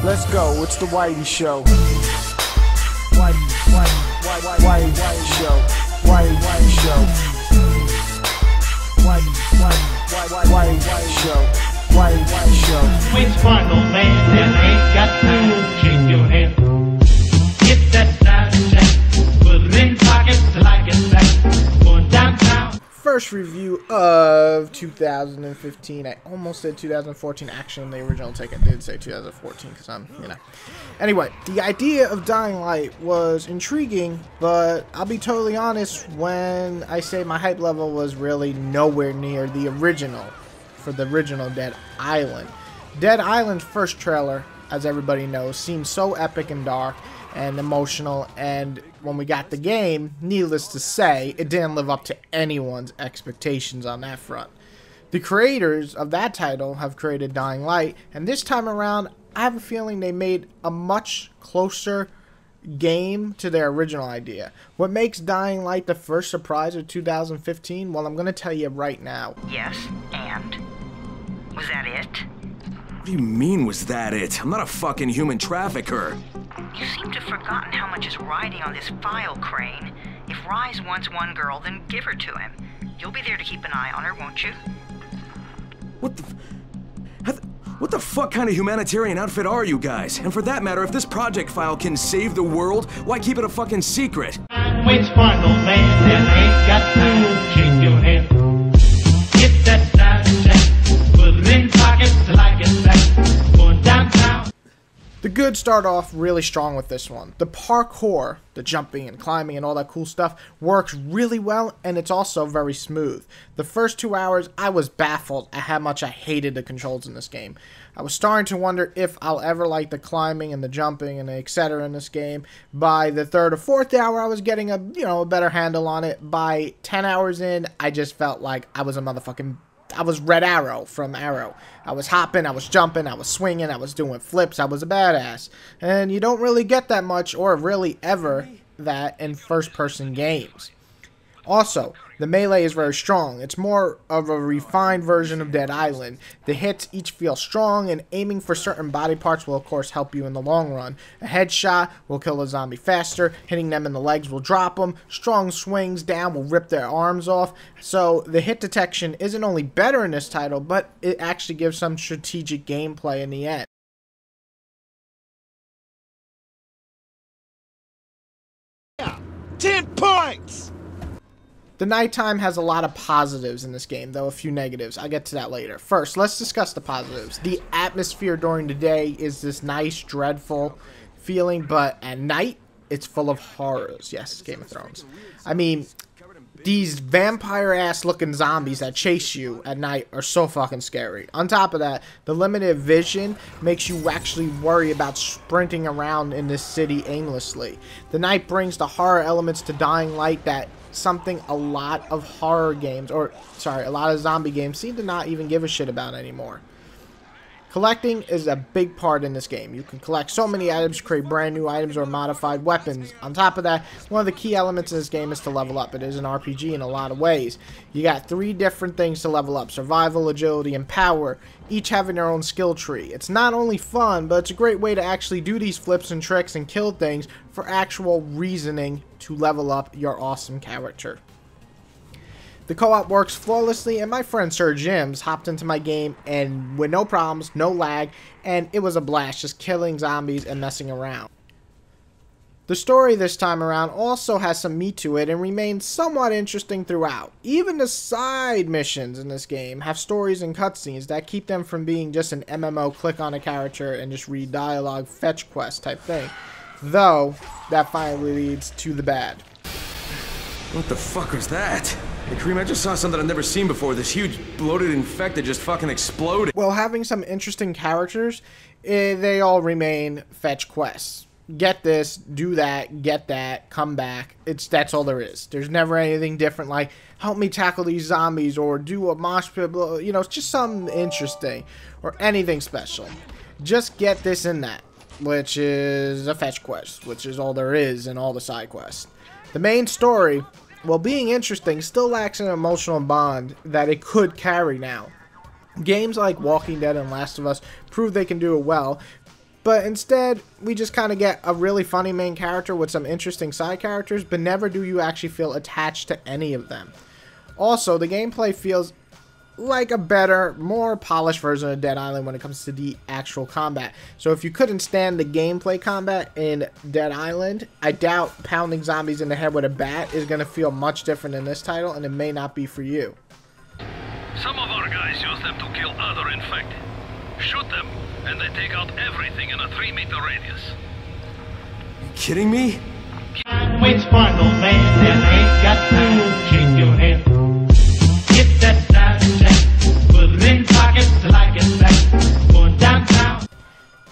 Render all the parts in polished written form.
Let's go. It's the Whity Show. Whity Show. Whity Show. Whity Show. Whity Show. Which final man that ain't got time to shake your head? Get that Snapchat, put it in pockets till I get back. Going downtown. First review of 2015. I almost said 2014. Actually, in the original take, I did say 2014 because I'm, Anyway, the idea of Dying Light was intriguing, but I'll be totally honest when I say my hype level was really nowhere near the original, for the original Dead Island. Dead Island's first trailer, as everybody knows, seemed so epic and dark and emotional, and when we got the game, needless to say, it didn't live up to anyone's expectations on that front. The creators of that title have created Dying Light, and this time around, I have a feeling they made a much closer game to their original idea. What makes Dying Light the first surprise of 2015? Well, I'm going to tell you right now. Yes, and? Was that it? What do you mean, was that it? I'm not a fucking human trafficker. You seem to have forgotten how much is riding on this file, Crane. If Rise wants one girl, then give her to him. You'll be there to keep an eye on her, won't you? What the fuck kind of humanitarian outfit are you guys? And for that matter, if this project file can save the world, why keep it a fucking secret? Which final man that ain't got time to shake your head? Get that Snapchat, put it in pockets till I get back. Going downtown. The goods start off really strong with this one. The parkour, the jumping and climbing and all that cool stuff, works really well, and it's also very smooth. The first 2 hours, I was baffled at how much I hated the controls in this game. I was starting to wonder if I'll ever like the climbing and the jumping and etc. in this game. By the third or fourth hour, I was getting a better handle on it. By 10 hours in, I just felt like I was I was Red Arrow from Arrow. I was hopping, I was jumping, I was swinging, I was doing flips, I was a badass. And you don't really get that much, or really ever, that in first-person games. Also, the melee is very strong. It's more of a refined version of Dead Island. The hits each feel strong, and aiming for certain body parts will of course help you in the long run. A headshot will kill a zombie faster, hitting them in the legs will drop them, strong swings down will rip their arms off. So the hit detection isn't only better in this title, but it actually gives some strategic gameplay in the end. Yeah, 10 points! The nighttime has a lot of positives in this game, though a few negatives. I'll get to that later. First, let's discuss the positives. The atmosphere during the day is this nice, dreadful feeling, but at night, it's full of horrors. Yes, it's Game of Thrones. I mean, these vampire-ass looking zombies that chase you at night are so fucking scary. On top of that, the limited vision makes you actually worry about sprinting around in this city aimlessly. The night brings the horror elements to Dying Light that something a lot of horror games, a lot of zombie games seem to not even give a shit about anymore. Collecting is a big part in this game. You can collect so many items, create brand new items or modified weapons. On top of that, one of the key elements in this game is to level up. It is an RPG in a lot of ways. You got 3 different things to level up: survival, agility, and power, each having their own skill tree. It's not only fun, but it's a great way to actually do these flips and tricks and kill things for actual reasoning to level up your awesome character. The co-op works flawlessly, and my friend Sir Jim's hopped into my game and with no problems, no lag, and it was a blast just killing zombies and messing around. The story this time around also has some meat to it and remains somewhat interesting throughout. Even the side missions in this game have stories and cutscenes that keep them from being just an MMO click on a character and just read dialogue fetch quest type thing. Though, that finally leads to the bad. What the fuck was that? Hey, Kareem, I just saw something I've never seen before. This huge, bloated infected just fucking exploded. Well, having some interesting characters, they all remain fetch quests. Get this, do that, get that, come back. That's all there is. There's never anything different like, help me tackle these zombies, or do a mosh pit, it's just something interesting, or anything special. Just get this and that, which is a fetch quest, which is all there is in all the side quests. The main story, while being interesting, still lacks an emotional bond that it could carry now. Games like Walking Dead and Last of Us prove they can do it well, But instead, we just kind of get a really funny main character with some interesting side characters, but never do you actually feel attached to any of them. Also, the gameplay feels like a better, more polished version of Dead Island when it comes to the actual combat. So if you couldn't stand the gameplay combat in Dead Island, I doubt pounding zombies in the head with a bat is going to feel much different in this title, and it may not be for you. Some of our guys use them to kill other infected. Shoot them, and they take out everything in a 3-meter radius. You kidding me? Waits for no man that ain't got time to shake your head. Get that snapshot, put it in pockets like it's back. Going downtown.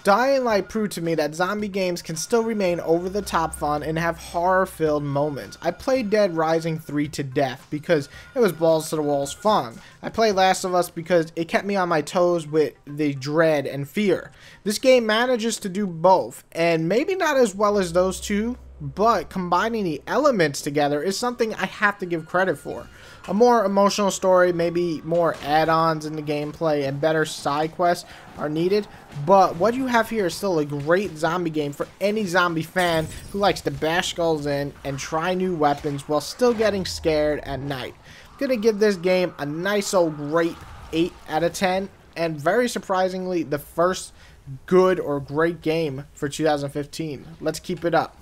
Dying Light proved to me that zombie games can still remain over-the-top fun and have horror-filled moments. I played Dead Rising 3 to death because it was balls-to-the-walls fun. I played Last of Us because it kept me on my toes with the dread and fear. This game manages to do both, and maybe not as well as those two, but combining the elements together is something I have to give credit for. A more emotional story, maybe more add-ons in the gameplay, and better side quests are needed, but what you have here is still a great zombie game for any zombie fan who likes to bash skulls in and try new weapons while still getting scared at night. I'm gonna give this game a nice old great 8 out of 10, and very surprisingly, the first good or great game for 2015. Let's keep it up.